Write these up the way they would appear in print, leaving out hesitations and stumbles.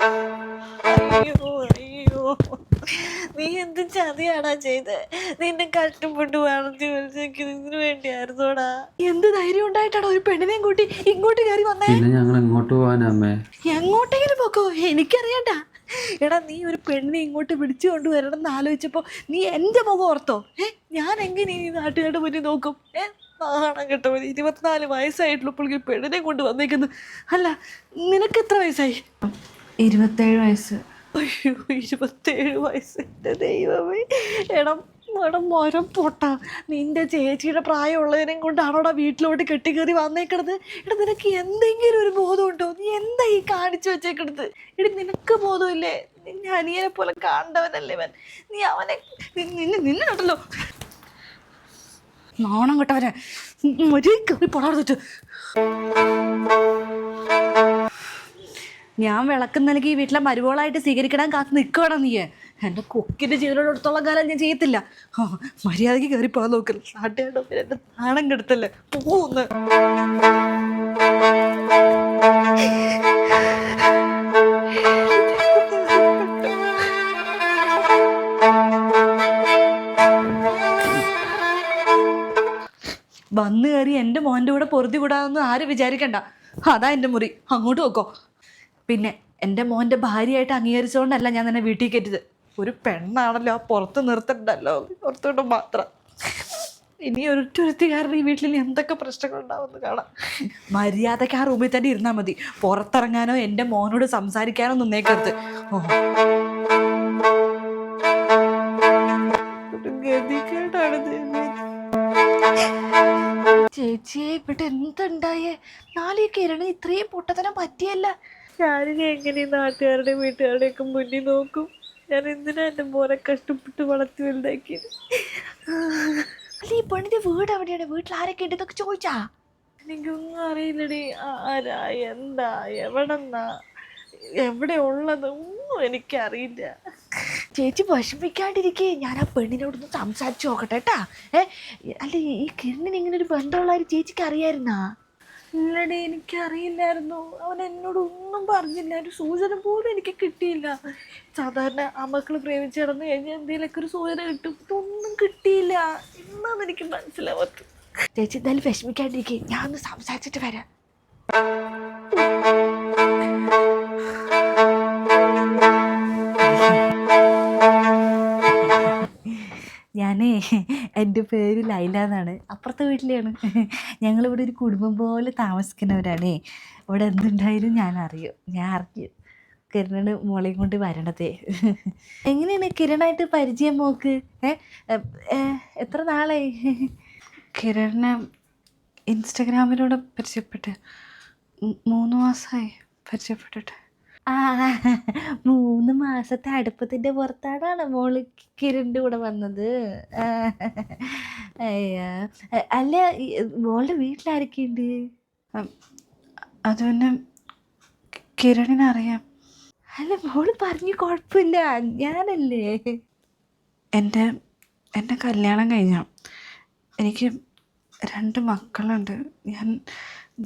അയ്യോ അയ്യോ, നീ എന്ത് ചതിയാടാ ചെയ്ത്? നിന്നെ കഷ്ടപ്പെട്ട് വളർത്തി വലുതാക്കിയത് ഇതിനു വേണ്ടിയായിരുന്നോടാ? എന്ത് ധൈര്യം ഉണ്ടായിട്ടാടാ ഒരു പെണ്ണിനെയും കൂട്ടി ഇങ്ങോട്ട് കയറി വന്നേ? പിന്നെ ഞങ്ങൾ എങ്ങോട്ട് പോവാനമ്മേ? എങ്ങോട്ടെങ്കിലും പോക്കോ, എനിക്കറിയണ്ട. എടാ, നീ ഒരു പെണ്ണിനെ ഇങ്ങോട്ട് വിളിച്ചു കൊണ്ടുവരണം എന്ന് ആലോചിച്ചപ്പോ നീ എന്റെ മുഖം ഓർത്തോ? ഞാൻ എങ്ങനെ ഈ നാട്ടുകാരുടെ മുന്നിൽ നോക്കും? നാണം കേട്ടോ, 24 വയസ്സായിട്ടുള്ളപ്പോൾ പെണ്ണിനെ കൊണ്ട് വന്നേക്കുന്നു. അല്ല, നിനക്ക് എത്ര വയസ്സായി? 27 വയസ്സ്. അയ്യോ, 27 വയസ്സ്, എൻ്റെ ദൈവമേ. എടാ മരം പൊട്ടാ, നിന്റെ ചേച്ചിയുടെ പ്രായമുള്ളതിനെയും കൊണ്ടാണോടാ വീട്ടിലോട്ട് കെട്ടിക്കയറി വന്നേക്കണത്? എടാ, നിനക്ക് എന്തെങ്കിലും ഒരു ബോധമുണ്ടോ? നീ എന്താ ഈ കാണിച്ചു വെച്ചേക്കണത്? എടി, നിനക്ക് ബോധമില്ലേ? നിന്നെ അനിയനെ പോലെ കാണണ്ടവനല്ലേ അവൻ. നീ അവനെ നിന്നെ കണ്ടല്ലോ, നാണം കേട്ടവനെ. കയറി പൊടാർന്നിട്ട് ഞാൻ വിളക്കം നൽകി വീട്ടിലെ മരുവോളായിട്ട് സ്വീകരിക്കണം കാത്ത് നിൽക്കണം. നീ എൻ്റെ കൊക്കിൻ്റെ ജീവനോടത്തോളം കാലം ഞാൻ ചെയ്യത്തില്ല. മര്യാദയ്ക്ക് കയറി പോകാൻ നോക്കല്. നാട്ടുകാരുടെ എൻ്റെ നാണം കെടുത്തല്ലേ, പോകുന്നു. വന്നു കയറി എൻ്റെ മോൻ്റെ കൂടെ പൊറുതി കൂടാതൊന്നും ആരും വിചാരിക്കണ്ട. അതാ എൻ്റെ മുറി, അങ്ങോട്ട് നോക്കോ. പിന്നെ എൻ്റെ മോൻ്റെ ഭാര്യയായിട്ട് അംഗീകരിച്ചുകൊണ്ടല്ല ഞാൻ തന്നെ വീട്ടിൽ കയറ്റിയത്. ഒരു പെണ്ണാണല്ലോ, പുറത്ത് നിർത്തണ്ടല്ലോ, പുറത്തോട്ട് മാത്രം. ഇനി ഒരൊറ്റൊരുത്തിക്കാരൻ ഈ വീട്ടിൽ എന്തൊക്കെ പ്രശ്നങ്ങളുണ്ടാവുമെന്ന് കാണാം. മര്യാദയ്ക്ക് ആ റൂമിൽ തന്നെ ഇരുന്നാൽ മതി. പുറത്തിറങ്ങാനോ എൻ്റെ മോനോട് സംസാരിക്കാനോ നിന്നേക്കരുത്. ഗതികേടാണ്. ചേച്ചിയെ ഇവിടെ എന്തുണ്ടായേ? നാളെ കിരണ ഇത്രയും പൊട്ടത്തനം പറ്റിയല്ല. ഞാനിനി എങ്ങനെ നാട്ടുകാരുടെ വീട്ടുകാരുടെയൊക്കെ മുന്നിൽ നോക്കും? ഞാൻ എന്തിനാ എൻ്റെ മോനെ കഷ്ടപ്പെട്ട് വളർത്തി വലുതാക്കിയത്? അല്ല, ഈ പെണ്ണിന്റെ വീട് എവിടെയാണ്? വീട്ടിൽ ആരൊക്കെ ഉണ്ട് എന്നൊക്കെ ചോദിച്ചാ? എനിക്കൊന്നും അറിയില്ലടി. ആരാ, എന്താ, എവിടെന്നാ, എവിടെ ഉള്ളതൊന്നും എനിക്കറിയില്ല. ചേച്ചി വിഷമിക്കാണ്ടിരിക്കേ, ഞാൻ ആ പെണ്ണിനോടൊന്ന് സംസാരിച്ചു നോക്കട്ടെ കേട്ടാ. അല്ല, ഈ കിരണിന് ഇങ്ങനെ ഒരു ബന്ധമുള്ള ചേച്ചിക്ക് അറിയായിരുന്നാ? ഇല്ലടി, എനിക്കറിയില്ലായിരുന്നു. അവൻ എന്നോട് ഒന്നും പറഞ്ഞില്ല, ഒരു സൂചന പോലും എനിക്ക് കിട്ടിയില്ല. സാധാരണ ആ മക്കള് പ്രേമിച്ച് കിടന്നു കഴിഞ്ഞാൽ എന്തെങ്കിലുമൊക്കെ ഒരു സൂചന കിട്ടും. ഇതൊന്നും കിട്ടിയില്ല. എന്നാന്ന് എനിക്ക് മനസ്സിലാവത്തു. ചേച്ചി എന്തായാലും വിഷമിക്കാണ്ടിരിക്കേ, ഞാൻ ഒന്ന് സംസാരിച്ചിട്ട് വരാം. ഞാനേ, എൻ്റെ പേര് ലൈല എന്നാണ്. അപ്പുറത്തെ വീട്ടിലാണ്. ഞങ്ങളിവിടെ ഒരു കുടുംബം പോലെ താമസിക്കുന്നവരാണേ. ഇവിടെ എന്തുണ്ടായാലും ഞാൻ അറിയും. കിരണ് മോളെയും കൊണ്ട് വരണതേ. എങ്ങനെയാണ് കിരണായിട്ട് പരിചയം മോക്ക്? എത്ര നാളായി? കിരണിനെ ഇൻസ്റ്റഗ്രാമിലൂടെ പരിചയപ്പെട്ട് 3 മാസമായി പരിചയപ്പെട്ടിട്ട്. 3 മാസത്തെ അടുപ്പത്തിൻ്റെ പുറത്താടാണ് മോള് കിരണിൻ്റെ കൂടെ വന്നത്. അയ്യോ, അല്ല, മോളുടെ വീട്ടിലാരൊക്കെയുണ്ട്? അത് പിന്നെ കിരണിനറിയാം. അല്ല, മോള് പറഞ്ഞു, കുഴപ്പമില്ല, ഞാനല്ലേ. എൻ്റെ കല്യാണം കഴിഞ്ഞ എനിക്ക് 2 മക്കളുണ്ട്.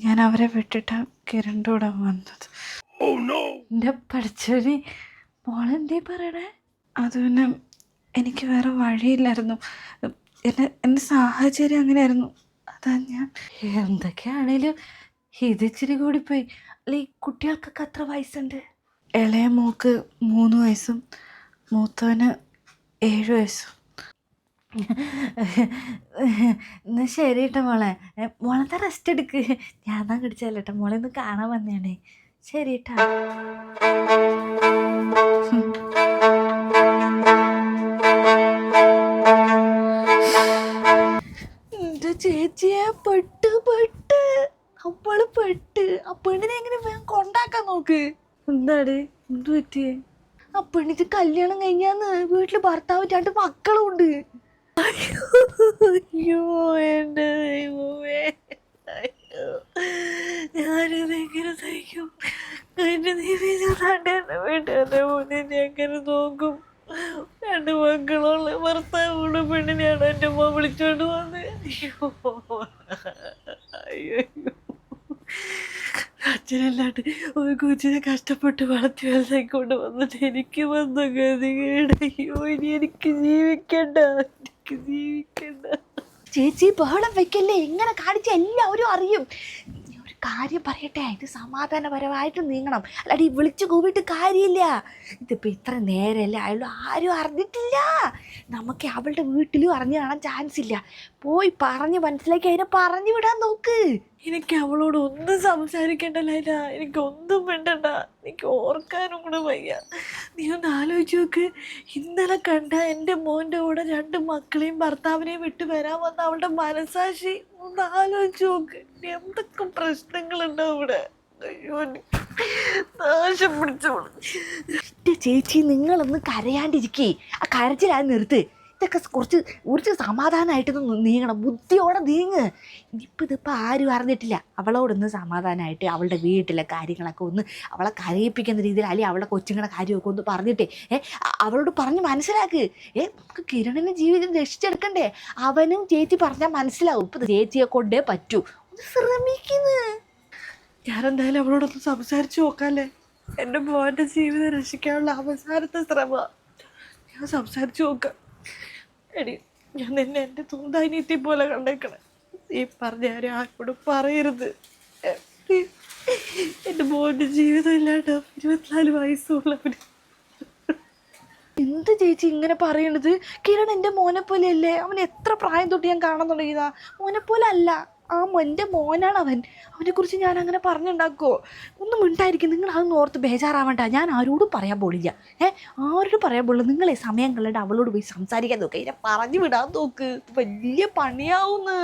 ഞാൻ അവരെ വിട്ടിട്ട് കിരണിൻ്റെ കൂടെ വന്നത്. എൻ്റെ പഠിച്ചവന്, മോളെന്തേ പറയണേ? അത് പിന്നെ എനിക്ക് വേറെ വഴിയില്ലായിരുന്നു. എൻ്റെ സാഹചര്യം അങ്ങനെയായിരുന്നു. അതാ ഞാൻ. എന്തൊക്കെയാണേലും ഇത് ഇച്ചിരി കൂടിപ്പോയി. അല്ല, ഈ കുട്ടികൾക്കൊക്കെ എത്ര വയസ്സുണ്ട്? ഇളയ മോക്ക് 3 വയസ്സും മൂത്തവന് 7 വയസ്സും. എന്നാ ശരി കേട്ടോ മോളെ. മോളെന്താ റെസ്റ്റ് എടുക്ക്. ഞാൻ എന്നാ കടിച്ചല്ല കേട്ടോ, മോളെ ഒന്ന് കാണാൻ വന്നേണേ. ശരി കേട്ടോ. എൻ്റെ ചേച്ചിയെ പെട്ട് നമ്മള് പെട്ട്. ആ പെണ്ണിനെ എങ്ങനെ കൊണ്ടാക്കാൻ നോക്ക്. എന്താണ്, എന്ത് പറ്റിയേ? ആ പെണ്ണിച്ച് കല്യാണം കഴിഞ്ഞാന്ന്. വീട്ടില് ഭർത്താവ് 2 മക്കളും ഉണ്ട്. അയ്യോ, എൻ്റെ ദൈവമേ, അയ്യോ, ഞാനിതെങ്ങനെ സഹിക്കും? എൻ്റെ വീട്ടുകാരുടെ മുന്നിൽ എങ്ങനെ നോക്കും? 2 മക്കളുള്ള ഭർത്താവുള്ള പെണ്ണിനെയാണ് എൻ്റെ അമ്മ വിളിച്ചോണ്ട് വന്നത്. അയ്യോ, അയ്യോ, അച്ഛനല്ലാണ്ട് ഒരു കൊച്ചിനെ കഷ്ടപ്പെട്ട് വളർത്തി വലുതായിക്കൊണ്ട് വന്നിട്ട് എനിക്ക് വന്ന ഗതികേട്. അയ്യോ, ഇനി എനിക്ക് ജീവിക്കണ്ട, എനിക്ക് ജീവിക്കണ്ട. ചേച്ചി ബഹളം വെക്കല്ലേ, ഇങ്ങനെ കാണിച്ച എല്ലാവരും അറിയും. നീ ഒരു കാര്യം പറയട്ടെ, ഇത് സമാധാനപരമായിട്ട് നീങ്ങണം, അല്ലാണ്ട് ഈ വിളിച്ചു കൂവിയിട്ട് കാര്യമില്ല. ഇതിപ്പോൾ ഇത്ര നേരമല്ലേ ആയുള്ളൂ, ആരും അറിഞ്ഞിട്ടില്ല. നമുക്ക് അവളുടെ വീട്ടിലും അറിഞ്ഞു കാണാൻ ചാൻസ് ഇല്ല. പോയി പറഞ്ഞ് മനസ്സിലാക്കി അതിനെ പറഞ്ഞു വിടാൻ നോക്ക്. എനിക്ക് അവളോട് ഒന്നും സംസാരിക്കണ്ടല്ല, എനിക്കൊന്നും വേണ്ടണ്ട, എനിക്ക് ഓർക്കാനും കൂടെ വയ്യ. നീ ഒന്ന് ആലോചിച്ച് നോക്ക്, ഇന്നലെ കണ്ട എൻ്റെ മോൻ്റെ കൂടെ 2 മക്കളെയും ഭർത്താവിനെയും വിട്ട് വരാൻ വന്ന അവളുടെ മനസാക്ഷി ഒന്ന് ആലോചിച്ച് നോക്ക്. എന്തൊക്കെ പ്രശ്നങ്ങളുണ്ടാവും ഇവിടെ. അയ്യോ, നാശം പിടിച്ചോളൂ. ചേച്ചി, നിങ്ങളൊന്ന് കരയാണ്ടിരിക്കേ, ആ കരച്ചിലായി നിർത്ത്. ഇതൊക്കെ കുറച്ച് സമാധാനമായിട്ടൊന്ന് നീങ്ങണം, ബുദ്ധിയോടെ നീങ്ങ്. ഇതിപ്പോൾ ആരും അറിഞ്ഞിട്ടില്ല. അവളോടൊന്ന് സമാധാനമായിട്ട് അവളുടെ വീട്ടിലെ കാര്യങ്ങളൊക്കെ ഒന്ന് അവളെ കരയിപ്പിക്കുന്ന രീതിയിൽ, അല്ലെങ്കിൽ അവളുടെ കൊച്ചുങ്ങളുടെ കാര്യമൊക്കെ ഒന്ന് പറഞ്ഞിട്ടേ അവളോട് പറഞ്ഞ് മനസ്സിലാക്ക്. നമുക്ക് കിരണിൻ്റെ ജീവിതം രക്ഷിച്ചെടുക്കണ്ടേ. അവനും ചേച്ചി പറഞ്ഞാൽ മനസ്സിലാവും. ഇപ്പം ചേച്ചിയെ കൊണ്ടേ പറ്റൂ. ഒന്ന് ശ്രമിക്കുന്നു. ഞാനെന്തായാലും അവളോടൊന്ന് സംസാരിച്ച് നോക്കാമല്ലേ. എൻ്റെ മോൻ്റെ ജീവിതം രക്ഷിക്കാനുള്ള അവസാനത്തെ ശ്രമമാണ്. ഞാൻ സംസാരിച്ച് നോക്കാം. എടി, ഞാൻ നിന്നെ എൻ്റെ തൂന്താനിയത്തെ പോലെ കണ്ടേക്കണേ. ഈ പറഞ്ഞ ആരും ആരോടും പറയരുത്. എൻ്റെ മോൻ്റെ ജീവിതം ഇല്ലാണ്ട് 24 വയസ്സുള്ളവന്. എന്ത് ചേച്ചി ഇങ്ങനെ പറയണത്? കിരൺ എൻ്റെ മോനെ പോലെയല്ലേ? അവൻ എത്ര പ്രായം തൊട്ട് ഞാൻ കാണാൻ തുടങ്ങിയതാ. മോനെ പോലെ അല്ല, എൻ്റെ മോനാണ് അവൻ. അവനെക്കുറിച്ച് ഞാൻ അങ്ങനെ പറഞ്ഞുണ്ടാക്കുമോ? ഒന്നും ഉണ്ടായിരിക്കും. നിങ്ങൾ അതൊന്നും ഓർത്ത് ബേജാറാവണ്ട. ഞാൻ ആരോടും പറയാൻ പോളില്ല. ആരോടും പറയാൻ പോളില്ല. നിങ്ങളെ സമയം കളണ്ട് അവളോട് പോയി സംസാരിക്കാൻ നോക്ക്, ഇതിനെ പറഞ്ഞു വിടാൻ നോക്ക്. വലിയ പണിയാവുന്ന്.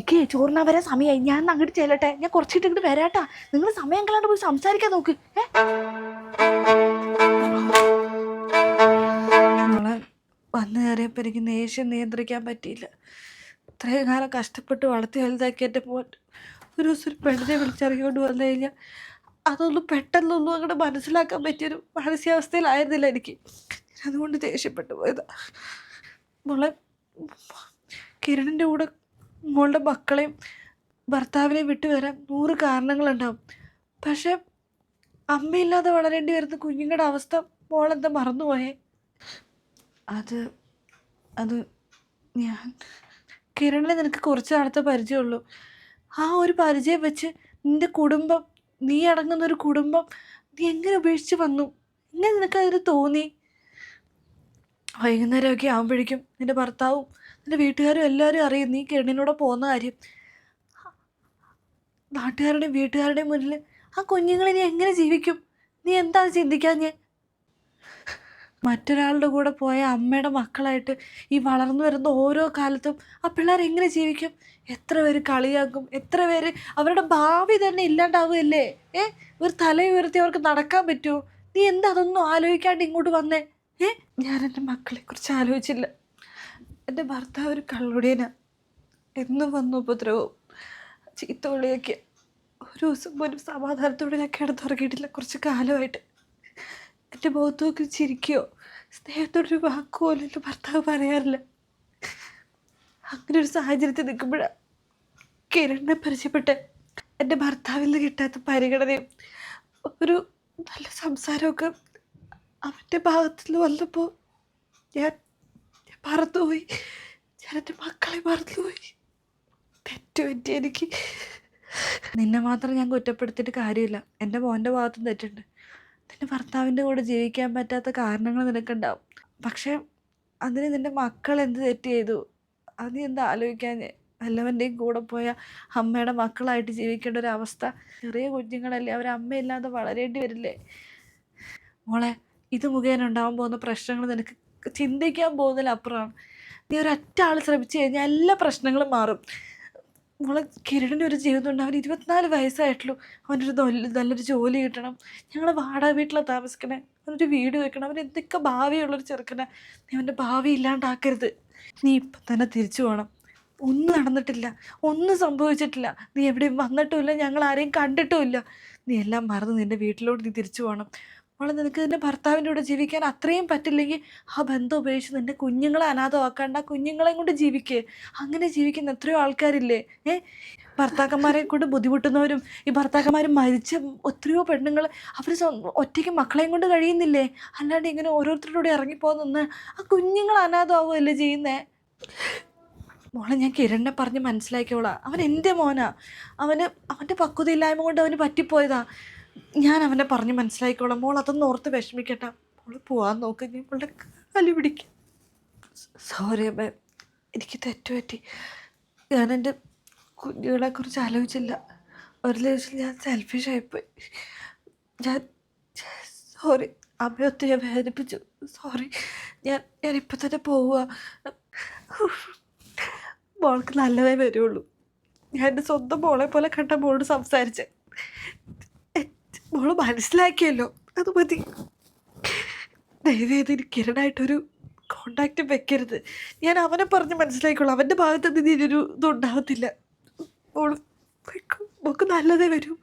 ഇക്കേ ചോറിനാ വരാൻ സമയമായി. ഞാൻ അങ്ങോട്ട് ചെല്ലട്ടെ, ഞാൻ കുറച്ചിട്ട് ഇങ്ങോട്ട് വരാട്ടാ. നിങ്ങൾ സമയം കളണ്ട് പോയി സംസാരിക്കാൻ നോക്ക്. നമ്മളെ വന്നു കയറിയപ്പോൾ എനിക്ക് ദേഷ്യം നിയന്ത്രിക്കാൻ പറ്റിയില്ല. ഇത്രയും കാലം കഷ്ടപ്പെട്ട് വളർത്തി വലുതാക്കി എൻ്റെ മോൻ ഒരു ദിവസം ഒരു പെണ്ണിനെ വിളിച്ചിറങ്ങിക്കൊണ്ട് വന്നു കഴിഞ്ഞാൽ അതൊന്നും പെട്ടെന്നൊന്നും അങ്ങോട്ട് മനസ്സിലാക്കാൻ പറ്റിയൊരു മാനസികാവസ്ഥയിലായിരുന്നില്ല എനിക്ക്. അതുകൊണ്ട് ദേഷ്യപ്പെട്ടു പോയതാ. മോളെ, കിരണിൻ്റെ കൂടെ മോളുടെ മക്കളെയും ഭർത്താവിനെയും വിട്ടു വരാൻ 100 കാരണങ്ങളുണ്ടാവും. പക്ഷെ അമ്മയില്ലാതെ വളരേണ്ടി വരുന്ന കുഞ്ഞുങ്ങളുടെ അവസ്ഥ മോളെന്താ മറന്നുപോയേ? അത് ഞാൻ കിരണിനെ നിനക്ക് കുറച്ച് നാളത്തെ പരിചയമുള്ളൂ. ആ ഒരു പരിചയം വെച്ച് നിൻ്റെ കുടുംബം, നീ അടങ്ങുന്നൊരു കുടുംബം നീ എങ്ങനെ ഉപേക്ഷിച്ച് വന്നു? എങ്ങനെ നിനക്കതിന് തോന്നി? വൈകുന്നേരമൊക്കെ ആകുമ്പോഴേക്കും നിൻ്റെ ഭർത്താവും നിൻ്റെ വീട്ടുകാരും എല്ലാവരും അറിയും നീ കിരണിനോടെ പോകുന്ന കാര്യം. നാട്ടുകാരുടെയും വീട്ടുകാരുടെയും മുന്നിൽ ആ കുഞ്ഞുങ്ങളെ നീ എങ്ങനെ ജീവിക്കും? നീ എന്താ ചിന്തിക്കാഞ്ഞേ? മറ്റൊരാളുടെ കൂടെ പോയ അമ്മയുടെ മക്കളായിട്ട് ഈ വളർന്നു വരുന്ന ഓരോ കാലത്തും ആ പിള്ളേർ എങ്ങനെ ജീവിക്കും? എത്ര പേര് കളിയാക്കും, എത്ര പേര് അവരുടെ ഭാവി തന്നെ ഇല്ലാണ്ടാവുകയല്ലേ. ഒരു തല ഉയർത്തി അവർക്ക് നടക്കാൻ പറ്റുമോ? നീ എന്താ അതൊന്നും ആലോചിക്കാണ്ട് ഇങ്ങോട്ട് വന്നേ? ഞാൻ എൻ്റെ മക്കളെക്കുറിച്ച് ആലോചിച്ചില്ല. എൻ്റെ ഭർത്താവ് ഒരു കള്ളുടിയനാ. എന്നും വന്നു ഉപദ്രവവും ചീത്ത വിളിയൊക്കെ. ഒരു ദിവസം പോലും സമാധാനത്തോടെ ഞാൻ കിടന്നുറങ്ങിയിട്ടില്ല കുറച്ച് കാലമായിട്ട്. എൻ്റെ മുഖത്ത് നോക്കി ചിരിക്കുകയോ സ്നേഹത്തോടൊരു വാക്കുപോലും എൻ്റെ ഭർത്താവ് പറയാറില്ല. അങ്ങനെ ഒരു സാഹചര്യത്തിൽ നിൽക്കുമ്പോഴാണ് കിരണിനെ പരിചയപ്പെട്ട് എൻ്റെ ഭർത്താവിൽ നിന്ന് കിട്ടാത്ത പരിഗണനയും ഒരു നല്ല സംസാരമൊക്കെ അവൻ്റെ ഭാഗത്തിൽ നിന്ന് വന്നപ്പോൾ ഞാൻ മറന്നുപോയി. ഞാൻ എൻ്റെ മക്കളെ മറന്നുപോയി. തെറ്റുപറ്റി എനിക്ക്. നിന്നെ മാത്രം ഞാൻ കുറ്റപ്പെടുത്തിയിട്ട് കാര്യമില്ല. എൻ്റെ മോൻ്റെ ഭാഗത്തും തെറ്റുണ്ട്. നിൻ്റെ ഭർത്താവിൻ്റെ കൂടെ ജീവിക്കാൻ പറ്റാത്ത കാരണങ്ങൾ നിനക്കുണ്ടാവും. പക്ഷേ അതിന് നിൻ്റെ മക്കൾ എന്ത് തെറ്റ് ചെയ്തു? അത് നീ എന്താ ആലോചിക്കാൻ? വല്ലവൻ്റെയും കൂടെ പോയ അമ്മയുടെ മക്കളായിട്ട് ജീവിക്കേണ്ട ഒരു അവസ്ഥ. ചെറിയ കുഞ്ഞുങ്ങളല്ലേ, അവർ അമ്മയില്ലാതെ വളരേണ്ടി വരില്ലേ? മോളെ, ഇത് മുഖേന ഉണ്ടാകാൻ പോകുന്ന പ്രശ്നങ്ങൾ നിനക്ക് ചിന്തിക്കാൻ പോകുന്നതിലപ്പുറമാണ്. നീ ഒരൊറ്റ ആൾ ശ്രമിച്ചു കഴിഞ്ഞാൽ എല്ലാ പ്രശ്നങ്ങളും മാറും. മോളെ, കിരണിൻ്റെ ഒരു ജീവിതം ഉണ്ട്. അവൻ 24 വയസ്സായിട്ടുള്ളൂ. അവനൊരു നല്ലൊരു ജോലി കിട്ടണം. ഞങ്ങൾ വാടക വീട്ടിലാണ് താമസിക്കണേ. അവനൊരു വീട് വെക്കണം. അവൻ എന്തൊക്കെ ഭാവിയുള്ളൊരു ചെറുക്കനെ. നീ അവൻ്റെ ഭാവി ഇല്ലാണ്ടാക്കരുത്. നീ ഇപ്പം തന്നെ തിരിച്ചു പോകണം. ഒന്നും നടന്നിട്ടില്ല, ഒന്നും സംഭവിച്ചിട്ടില്ല. നീ എവിടെയും വന്നിട്ടുമില്ല, ഞങ്ങൾ ആരെയും കണ്ടിട്ടുമില്ല. നീ എല്ലാം മറന്ന് നിൻ്റെ വീട്ടിലോട്ട് നീ തിരിച്ചു പോകണം. മോളെ നിനക്ക് നിന്റെ ഭർത്താവിൻ്റെ കൂടെ ജീവിക്കാൻ അത്രയും പറ്റില്ലെങ്കിൽ ആ ബന്ധം ഉപേക്ഷിച്ച് നിന്റെ കുഞ്ഞുങ്ങളെ അനാഥമാക്കാണ്ട് ആ കുഞ്ഞുങ്ങളെയും കൊണ്ട് ജീവിക്കേ. അങ്ങനെ ജീവിക്കുന്ന എത്രയോ ആൾക്കാരില്ലേ. ഭർത്താക്കന്മാരെ കൊണ്ട് ബുദ്ധിമുട്ടുന്നവരും ഈ ഭർത്താക്കന്മാർ മരിച്ച എത്രയോ പെണ്ണുങ്ങൾ അവർ ഒറ്റയ്ക്ക് മക്കളെയും കൊണ്ട് കഴിയുന്നില്ലേ. അല്ലാണ്ട് ഇങ്ങനെ ഓരോരുത്തരുടെ ഇറങ്ങിപ്പോകുന്ന ആ കുഞ്ഞുങ്ങൾ അനാഥമാവുകയല്ലേ ചെയ്യുന്നേ. മോളെ ഞാൻ കിരണിനെ പറഞ്ഞ് മനസ്സിലാക്കിയോളാം. അവൻ എൻ്റെ മോനാ. അവൻ്റെ പക്വതയില്ലായ്മ കൊണ്ട് അവന് പറ്റിപ്പോയതാ. ഞാൻ അവനെ പറഞ്ഞ് മനസ്സിലാക്കിക്കോളാം. മോൾ അതൊന്നും ഓർത്ത് വിഷമിക്കട്ട. മോള് പോവാൻ നോക്ക്. ഞാൻ മോളുടെ കാല് പിടിക്കും. സോറി അമ്മ, എനിക്ക് തെറ്റുപറ്റി. ഞാൻ എൻ്റെ കുഞ്ഞുങ്ങളെക്കുറിച്ച് ആലോചിച്ചില്ല. ഒരു ദിവസം ഞാൻ സെൽഫിഷായിപ്പോയി. ഞാൻ സോറി അമ്മയൊത്ത് ഞാൻ വേദനിപ്പിച്ചു. സോറി. ഞാനിപ്പോൾ തന്നെ പോവുക. മോൾക്ക് നല്ലതേ വരുള്ളൂ. ഞാൻ എൻ്റെ സ്വന്തം മോളെ പോലെ കണ്ട മോളോട് സംസാരിച്ച് മോള് മനസ്സിലാക്കിയല്ലോ, അത് മതി. ദയവേദന കിരണായിട്ടൊരു കോണ്ടാക്റ്റ് വെക്കരുത്. ഞാൻ അവനെ പറഞ്ഞ് മനസ്സിലാക്കിക്കോളൂ. അവൻ്റെ ഭാഗത്ത് നിന്ന് ഇതിനൊരു ഇതുണ്ടാവത്തില്ല. മോൾക്ക് നല്ലതേ വരൂ.